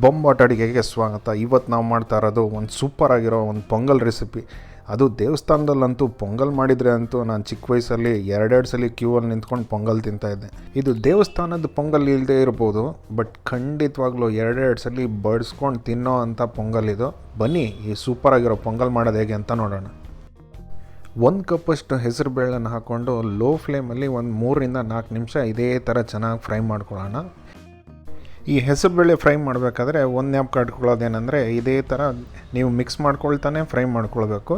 ಬೊಂಬಾಟ್ ಅಡುಗೆಗೆ ಸ್ವಾಗತ. ಇವತ್ತು ನಾವು ಮಾಡ್ತಾ ಇರೋದು ಒಂದು ಸೂಪರ್ ಆಗಿರೋ ಒಂದು ಪೊಂಗಲ್ ರೆಸಿಪಿ. ಅದು ದೇವಸ್ಥಾನದಲ್ಲಂತೂ ಪೊಂಗಲ್ ಮಾಡಿದರೆ ಅಂತೂ ನಾನು ಚಿಕ್ಕ ವಯಸ್ಸಲ್ಲಿ ಎರಡೆರಡು ಸಲ ಕ್ಯೂವಲ್ಲಿ ನಿಂತ್ಕೊಂಡು ಪೊಂಗಲ್ ತಿಂತಾಯಿದ್ದೆ. ಇದು ದೇವಸ್ಥಾನದ ಪೊಂಗಲ್ ಇಲ್ಲದೆ ಇರ್ಬೋದು, ಬಟ್ ಖಂಡಿತವಾಗ್ಲೂ ಎರಡೆರಡು ಸಲ ಬಡಿಸ್ಕೊಂಡು ತಿನ್ನೋ ಅಂಥ ಪೊಂಗಲ್ ಇದು. ಬನ್ನಿ ಈ ಸೂಪರ್ ಆಗಿರೋ ಪೊಂಗಲ್ ಮಾಡೋದು ಹೇಗೆ ಅಂತ ನೋಡೋಣ. 1 ಕಪ್ಪಷ್ಟು ಹೆಸರು ಬೇಳೆನ ಹಾಕ್ಕೊಂಡು ಲೋ ಫ್ಲೇಮಲ್ಲಿ ಒಂದು 3-4 ನಿಮಿಷ ಇದೇ ಥರ ಚೆನ್ನಾಗಿ ಫ್ರೈ ಮಾಡ್ಕೊಳ್ಳೋಣ. ಈ ಹೆಸರುಬೇಳೆ ಫ್ರೈ ಮಾಡಬೇಕಾದ್ರೆ ಒಂದು ಜ್ಞಾಪಕ ಇಟ್ಕೊಳ್ಳೋದೇನೆಂದರೆ, ಇದೇ ಥರ ನೀವು ಮಿಕ್ಸ್ ಮಾಡ್ಕೊಳ್ತಾನೆ ಫ್ರೈ ಮಾಡ್ಕೊಳ್ಬೇಕು.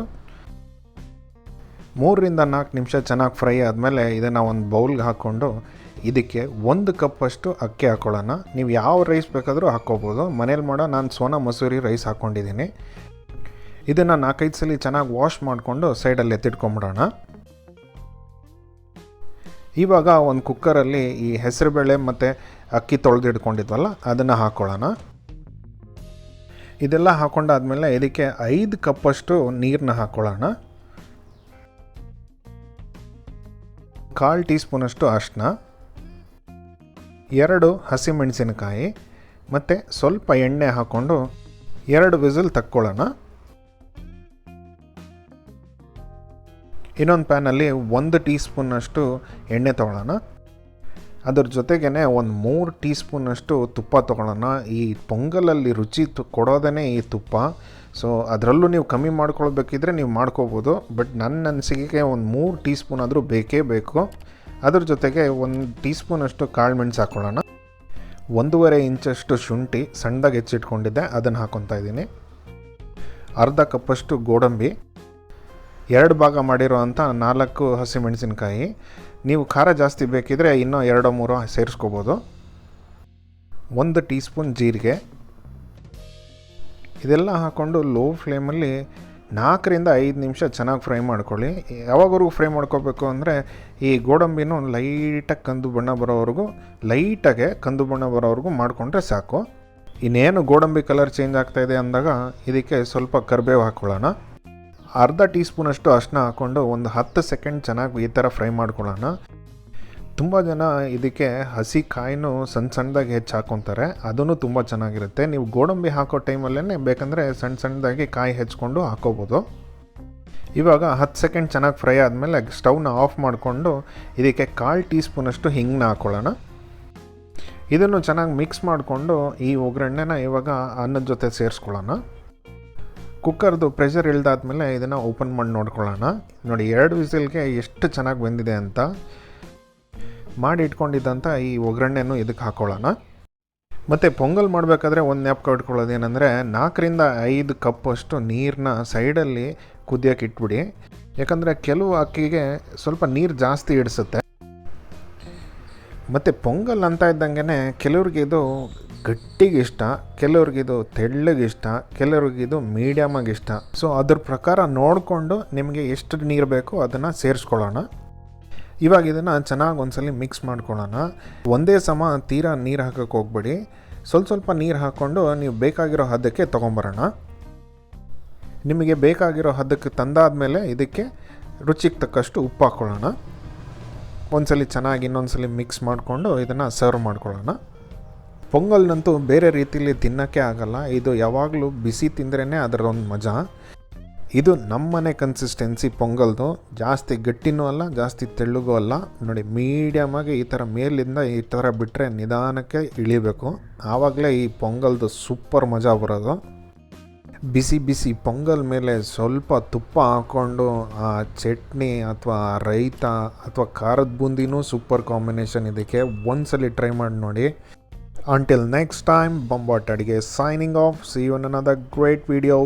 3-4 ನಿಮಿಷ ಚೆನ್ನಾಗಿ ಫ್ರೈ ಆದಮೇಲೆ ಇದನ್ನು ಒಂದು ಬೌಲ್ಗೆ ಹಾಕ್ಕೊಂಡು ಇದಕ್ಕೆ 1 ಕಪ್ಪಷ್ಟು ಅಕ್ಕಿ ಹಾಕ್ಕೊಳ್ಳೋಣ. ನೀವು ಯಾವ ರೈಸ್ ಬೇಕಾದರೂ ಹಾಕ್ಕೋಬೋದು. ಮನೇಲಿ ಮಾಡೋ ನಾನು ಸೋನಾ ಮಸೂರಿ ರೈಸ್ ಹಾಕ್ಕೊಂಡಿದ್ದೀನಿ. ಇದನ್ನು 4-5 ಸಲ ಚೆನ್ನಾಗಿ ವಾಶ್ ಮಾಡಿಕೊಂಡು ಸೈಡಲ್ಲಿ ಎತ್ತಿಟ್ಕೊಂಬಿಡೋಣ. ಇವಾಗ ಒಂದು ಕುಕ್ಕರಲ್ಲಿ ಈ ಹೆಸರುಬೇಳೆ ಮತ್ತು ಅಕ್ಕಿ ತೊಳೆದಿಟ್ಕೊಂಡಿದ್ವಲ್ಲ ಅದನ್ನು ಹಾಕ್ಕೊಳ್ಳೋಣ. ಇದೆಲ್ಲ ಹಾಕ್ಕೊಂಡಾದ್ಮೇಲೆ ಇದಕ್ಕೆ 5 ಕಪ್ಪಷ್ಟು ನೀರನ್ನ ಹಾಕ್ಕೊಳ್ಳೋಣ. 1/4 ಟೀ ಸ್ಪೂನಷ್ಟು ಅರಿಶಿನ, 2 ಹಸಿಮೆಣಸಿನಕಾಯಿ ಮತ್ತು ಸ್ವಲ್ಪ ಎಣ್ಣೆ ಹಾಕ್ಕೊಂಡು 2 ವಿಸಿಲ್ ತಕ್ಕೊಳ್ಳೋಣ. ಇನ್ನೊಂದು ಪ್ಯಾನಲ್ಲಿ 1 ಟೀ ಸ್ಪೂನಷ್ಟು ಎಣ್ಣೆ ತೊಗೊಳ್ಳೋಣ. ಅದ್ರ ಜೊತೆಗೇ ಒಂದು 3 ಟೀ ಸ್ಪೂನಷ್ಟು ತುಪ್ಪ ತೊಗೊಳ್ಳೋಣ. ಈ ಪೊಂಗಲಲ್ಲಿ ರುಚಿ ಕೊಡೋದೇ ಈ ತುಪ್ಪ. ಸೊ ಅದರಲ್ಲೂ ನೀವು ಕಮ್ಮಿ ಮಾಡ್ಕೊಳ್ಬೇಕಿದ್ರೆ ನೀವು ಮಾಡ್ಕೋಬೋದು, ಬಟ್ ನನ್ನ ಅನಿಸಿಕೆಗೆ ಒಂದು 3 ಟೀ ಸ್ಪೂನ್ ಆದರೂ ಬೇಕೇ ಬೇಕು. ಅದ್ರ ಜೊತೆಗೆ 1 ಟೀ ಸ್ಪೂನಷ್ಟು ಕಾಳು ಮೆಣಸು ಹಾಕ್ಕೊಳ್ಳೋಣ. 1.5 ಇಂಚಷ್ಟು ಶುಂಠಿ ಸಣ್ಣದಾಗಿ ಹೆಚ್ಚಿಟ್ಕೊಂಡಿದ್ದೆ, ಅದನ್ನು ಹಾಕ್ಕೊತಾ ಇದ್ದೀನಿ. ಅರ್ಧ ಕಪ್ಪಷ್ಟು ಗೋಡಂಬಿ, 2 ಭಾಗ ಮಾಡಿರೋ ಅಂಥ 4 ಹಸಿಮೆಣಸಿನಕಾಯಿ. ನೀವು ಖಾರ ಜಾಸ್ತಿ ಬೇಕಿದ್ರೆ ಇನ್ನೂ 2-3 ಸೇರಿಸ್ಕೋಬೋದು. 1 ಟೀ ಸ್ಪೂನ್ ಜೀರಿಗೆ. ಇದೆಲ್ಲ ಹಾಕ್ಕೊಂಡು ಲೋ ಫ್ಲೇಮಲ್ಲಿ 4-5 ನಿಮಿಷ ಚೆನ್ನಾಗಿ ಫ್ರೈ ಮಾಡ್ಕೊಳ್ಳಿ. ಯಾವಾಗವರೆಗೂ ಫ್ರೈ ಮಾಡ್ಕೋಬೇಕು ಅಂದರೆ ಈ ಗೋಡಂಬಿನೂ ಲೈಟಾಗಿ ಕಂದು ಬಣ್ಣ ಬರೋವರೆಗೂ ಮಾಡಿಕೊಂಡ್ರೆ ಸಾಕು. ಇನ್ನೇನು ಗೋಡಂಬಿ ಕಲರ್ ಚೇಂಜ್ ಆಗ್ತಾಯಿದೆ ಅಂದಾಗ ಇದಕ್ಕೆ ಸ್ವಲ್ಪ ಕರಿಬೇವು ಹಾಕ್ಕೊಳ್ಳೋಣ. ಅರ್ಧ ಟೀ ಸ್ಪೂನಷ್ಟು ಅರಿಶಿನ ಹಾಕ್ಕೊಂಡು ಒಂದು 10 ಸೆಕೆಂಡ್ ಚೆನ್ನಾಗಿ ಈ ಥರ ಫ್ರೈ ಮಾಡ್ಕೊಳ್ಳೋಣ. ತುಂಬ ಜನ ಇದಕ್ಕೆ ಹಸಿ ಕಾಯಿನೂ ಸಣ್ಣದಾಗಿ ಹೆಚ್ಚು ಹಾಕ್ಕೊತಾರೆ, ಅದೂ ತುಂಬ ಚೆನ್ನಾಗಿರುತ್ತೆ. ನೀವು ಗೋಡಂಬಿ ಹಾಕೋ ಟೈಮಲ್ಲೇ ಬೇಕಂದರೆ ಸಣ್ಣದಾಗಿ ಕಾಯಿ ಹೆಚ್ಕೊಂಡು ಹಾಕ್ಕೋಬೋದು. ಇವಾಗ 10 ಸೆಕೆಂಡ್ ಚೆನ್ನಾಗಿ ಫ್ರೈ ಆದಮೇಲೆ ಸ್ಟವ್ನ ಆಫ್ ಮಾಡಿಕೊಂಡು ಇದಕ್ಕೆ 1/4 ಟೀ ಸ್ಪೂನಷ್ಟು ಹಿಂಗನ್ನ ಹಾಕ್ಕೊಳ್ಳೋಣ. ಇದನ್ನು ಚೆನ್ನಾಗಿ ಮಿಕ್ಸ್ ಮಾಡಿಕೊಂಡು ಈ ಒಗ್ಗರಣೆನ ಇವಾಗ ಅನ್ನದ ಜೊತೆ ಸೇರಿಸ್ಕೊಳ್ಳೋಣ. ಕುಕ್ಕರ್ದು ಪ್ರೆಷರ್ ಇಳ್ದಾದ್ಮೇಲೆ ಇದನ್ನು ಓಪನ್ ಮಾಡಿ ನೋಡ್ಕೊಳ್ಳೋಣ. ನೋಡಿ 2 ವಿಸಿಲ್ಗೆ ಎಷ್ಟು ಚೆನ್ನಾಗಿ ಬಂದಿದೆ ಅಂತ. ಮಾಡಿ ಇಟ್ಕೊಂಡಿದ್ದಂಥ ಈ ಒಗ್ಗರಣೆನೂ ಇದಕ್ಕೆ ಹಾಕ್ಕೊಳ್ಳೋಣ. ಮತ್ತು ಪೊಂಗಲ್ ಮಾಡಬೇಕಾದ್ರೆ ಒಂದು ಜ್ಞಾಪಕ ಇಟ್ಕೊಳ್ಳೋದು ಏನಂದರೆ 4-5 ಕಪ್ಪಷ್ಟು ನೀರನ್ನ ಸೈಡಲ್ಲಿ ಕುದಿಯೋಕೆ ಇಟ್ಬಿಡಿ. ಯಾಕಂದರೆ ಕೆಲವು ಅಕ್ಕಿಗೆ ಸ್ವಲ್ಪ ನೀರು ಜಾಸ್ತಿ ಇಡಿಸುತ್ತೆ. ಮತ್ತು ಪೊಂಗಲ್ ಅಂತ ಇದ್ದಂಗೆ ಕೆಲವ್ರಿಗೆ ಇದು ಗಟ್ಟಿಗೆ ಇಷ್ಟ, ಕೆಲವ್ರಿಗಿದು ತೆಳ್ಳಗಿಷ್ಟ, ಕೆಲವ್ರಿಗಿದು ಮೀಡಿಯಮಾಗಿ ಇಷ್ಟ. ಸೊ ಅದ್ರ ಪ್ರಕಾರ ನೋಡಿಕೊಂಡು ನಿಮಗೆ ಎಷ್ಟು ನೀರು ಬೇಕೋ ಅದನ್ನು ಸೇರಿಸ್ಕೊಳ್ಳೋಣ. ಇವಾಗ ಇದನ್ನು ಚೆನ್ನಾಗಿ ಒಂದ್ಸಲ ಮಿಕ್ಸ್ ಮಾಡ್ಕೊಳ್ಳೋಣ. ಒಂದೇ ಸಮ ತೀರಾ ನೀರು ಹಾಕೋಕ್ಕೆ ಹೋಗ್ಬೇಡಿ. ಸ್ವಲ್ಪ ನೀರು ಹಾಕ್ಕೊಂಡು ನೀವು ಬೇಕಾಗಿರೋ ಹದಕ್ಕೆ ತೊಗೊಂಬರೋಣ. ನಿಮಗೆ ಬೇಕಾಗಿರೋ ಹದಕ್ಕೆ ತಂದಾದಮೇಲೆ ಇದಕ್ಕೆ ರುಚಿಗೆ ತಕ್ಕಷ್ಟು ಉಪ್ಪು ಹಾಕ್ಕೊಳ್ಳೋಣ. ಒಂದ್ಸಲ ಚೆನ್ನಾಗಿ ಇನ್ನೊಂದ್ಸಲ ಮಿಕ್ಸ್ ಮಾಡಿಕೊಂಡು ಇದನ್ನು ಸರ್ವ್ ಮಾಡ್ಕೊಳ್ಳೋಣ. ಪೊಂಗಲ್ನಂತೂ ಬೇರೆ ರೀತಿಯಲ್ಲಿ ತಿನ್ನೋಕ್ಕೆ ಆಗಲ್ಲ. ಇದು ಯಾವಾಗಲೂ ಬಿಸಿ ತಿಂದ್ರೇ ಅದರದೊಂದು ಮಜಾ. ಇದು ನಮ್ಮನೆ ಕನ್ಸಿಸ್ಟೆನ್ಸಿ ಪೊಂಗಲ್ದು. ಜಾಸ್ತಿ ಗಟ್ಟಿನೂ ಅಲ್ಲ, ಜಾಸ್ತಿ ತೆಳ್ಳಗೂ ಅಲ್ಲ. ನೋಡಿ ಮೀಡಿಯಮಾಗಿ ಈ ಥರ ಮೇಲಿಂದ ಈ ಥರ ಬಿಟ್ಟರೆ ನಿಧಾನಕ್ಕೆ ಇಳಿಬೇಕು. ಆವಾಗಲೇ ಈ ಪೊಂಗಲ್ದು ಸೂಪರ್ ಮಜಾ ಬರೋದು. ಬಿಸಿ ಪೊಂಗಲ್ ಮೇಲೆ ಸ್ವಲ್ಪ ತುಪ್ಪ ಹಾಕ್ಕೊಂಡು ಆ ಚಟ್ನಿ ಅಥವಾ ರೈತ ಅಥವಾ ಖಾರದ ಬೂಂದಿನೂ ಸೂಪರ್ ಕಾಂಬಿನೇಷನ್. ಇದಕ್ಕೆ ಒಂದ್ಸಲಿ ಟ್ರೈ ಮಾಡಿ ನೋಡಿ. Until next time, Bombatt Aduge signing off. See you in another great video.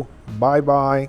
Bye bye.